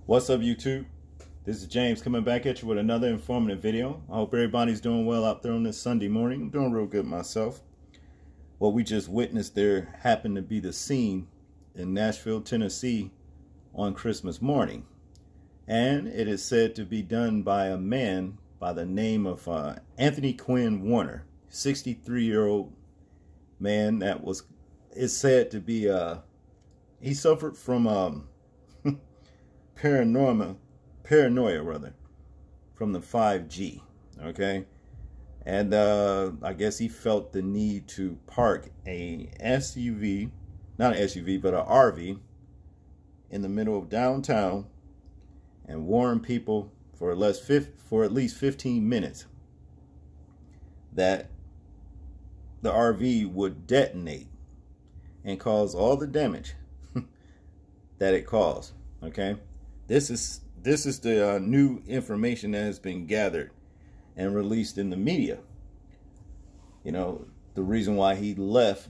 What's up, YouTube? This is James coming back at you with another informative video. I hope everybody's doing well out there on this Sunday morning. I'm doing real good myself. What we just witnessed there happened to be the scene in Nashville, Tennessee on Christmas morning. And it is said to be done by a man by the name of Anthony Quinn Warner, 63-year-old man that is said to be, he suffered from paranoia from the 5G, okay? And I guess he felt the need to park a SUV, not an SUV, but an RV in the middle of downtown and warn people for at least 15 minutes that the RV would detonate and cause all the damage that it caused, okay? This is the new information that has been gathered and released in the media. You know, the reason why he left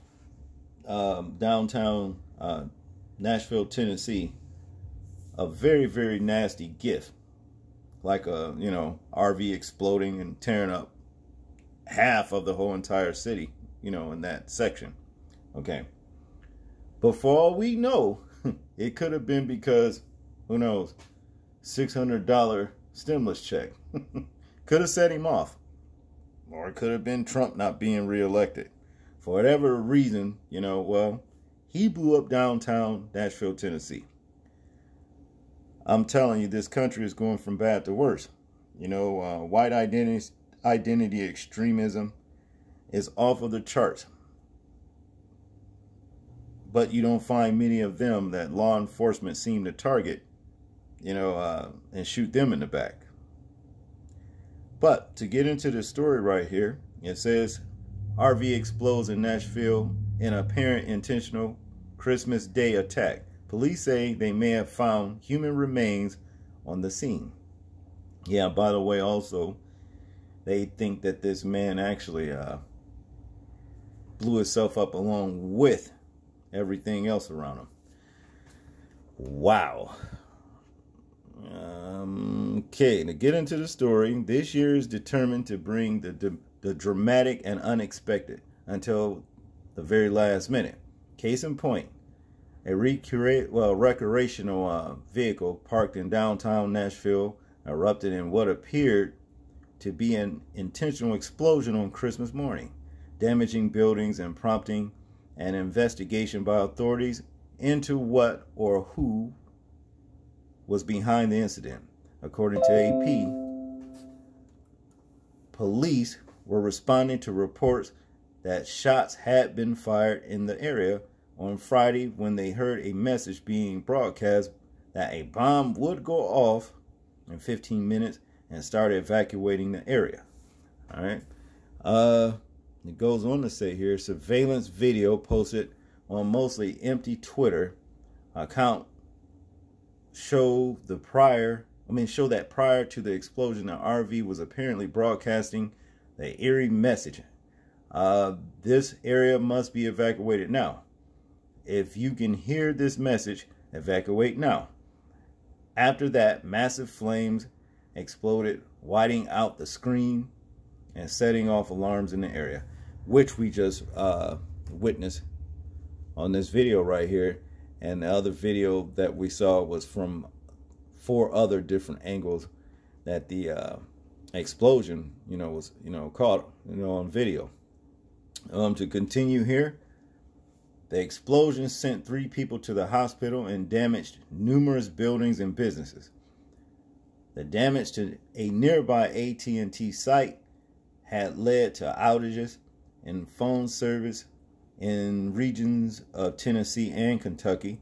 downtown Nashville, Tennessee, a very, very nasty gift, like a, you know, RV exploding and tearing up half of the whole entire city, you know, in that section. Okay. But for all we know, it could have been because, who knows, $600 stimulus check could have set him off. Or it could have been Trump not being reelected. For whatever reason, you know, well, he blew up downtown Nashville, Tennessee. I'm telling you, this country is going from bad to worse. You know, white identity extremism is off of the charts. But you don't find many of them that law enforcement seem to target, you know, and shoot them in the back. But to get into the story right here, it says RV explodes in Nashville in apparent intentional Christmas Day attack. Police say they may have found human remains on the scene. Yeah, by the way, also, they think that this man actually blew himself up along with everything else around him. Wow. Okay, to get into the story, this year is determined to bring the dramatic and unexpected until the very last minute. Case in point, a recreational vehicle parked in downtown Nashville erupted in what appeared to be an intentional explosion on Christmas morning, damaging buildings and prompting an investigation by authorities into what or who was behind the incident. According to AP, police were responding to reports that shots had been fired in the area on Friday when they heard a message being broadcast that a bomb would go off in 15 minutes and started evacuating the area. All right. It goes on to say here, surveillance video posted on mostly empty Twitter account show that prior to the explosion, the RV was apparently broadcasting the eerie message. This area must be evacuated now. If you can hear this message, evacuate now. After that, massive flames exploded, whiting out the screen and setting off alarms in the area, which we just witnessed on this video right here. And the other video that we saw was from 4 other different angles that the explosion, you know, was, you know, caught, you know, on video. To continue here, the explosion sent 3 people to the hospital and damaged numerous buildings and businesses. The damage to a nearby AT&T site had led to outages in phone service in regions of Tennessee and Kentucky,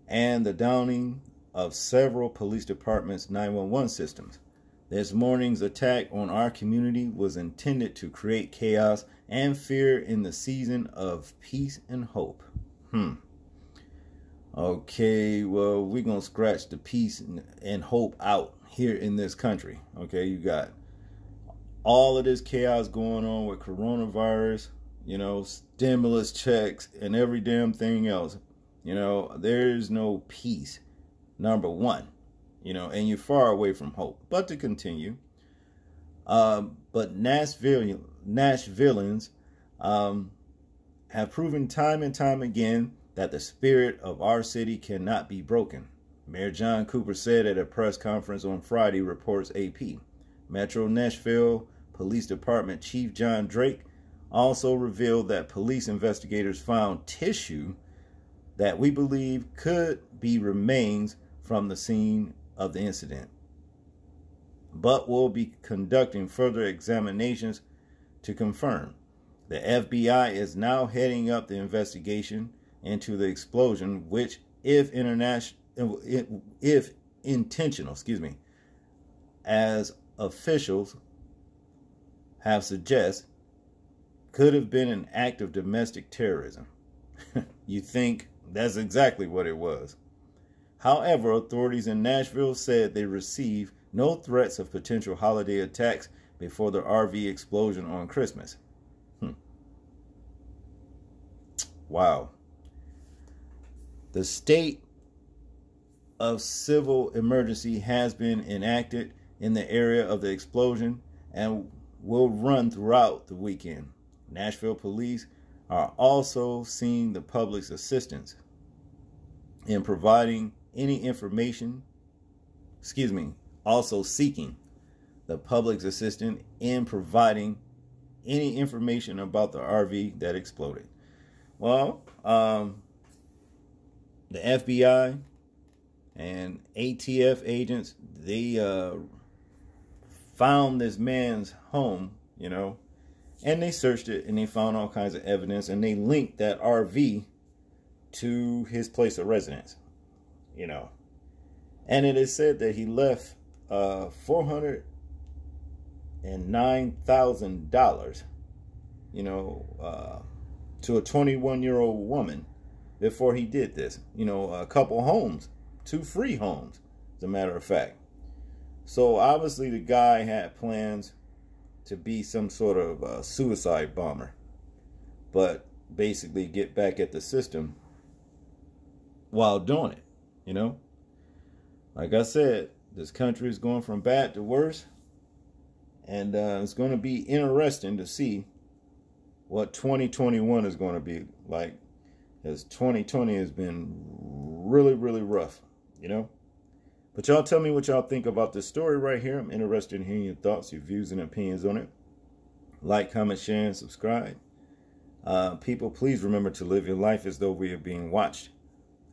and the downing of several police departments' 911 systems. This morning's attack on our community was intended to create chaos and fear in the season of peace and hope. Okay, well, we're going to scratch the peace and hope out here in this country. Okay, you got all of this chaos going on with coronavirus, you know, stimulus checks and every damn thing else. You know, there's no peace, number one. and you're far away from hope. But to continue, but Nashvillians have proven time and time again that the spirit of our city cannot be broken. Mayor John Cooper said at a press conference on Friday, reports AP. Metro Nashville Police Department Chief John Drake also revealed that police investigators found tissue that we believe could be remains from the scene of the incident, but will be conducting further examinations to confirm. The FBI is now heading up the investigation into the explosion, which, if intentional, as officials have suggested, could have been an act of domestic terrorism. You think that's exactly what it was. However, authorities in Nashville said they received no threats of potential holiday attacks before the RV explosion on Christmas. Wow. The state of civil emergency has been enacted in the area of the explosion and will run throughout the weekend. Nashville police are also seeking the public's assistance in providing any information, also seeking the public's assistance in providing any information about the RV that exploded. Well, the FBI and ATF agents, they found this man's home, and they searched it and they found all kinds of evidence, and they linked that RV to his place of residence, and it is said that he left $409,000, to a 21-year-old woman before he did this. A couple homes, 2 free homes, as a matter of fact. So obviously the guy had plans to be some sort of suicide bomber, but basically get back at the system while doing it, Like I said, this country is going from bad to worse, and it's going to be interesting to see what 2021 is going to be like, as 2020 has been really, really rough, But y'all tell me what y'all think about this story right here. I'm interested in hearing your thoughts, your views, and opinions on it. Like, comment, share, and subscribe. People, please remember to live your life as though we are being watched.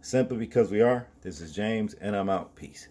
Simply because we are. This is James, and I'm out. Peace.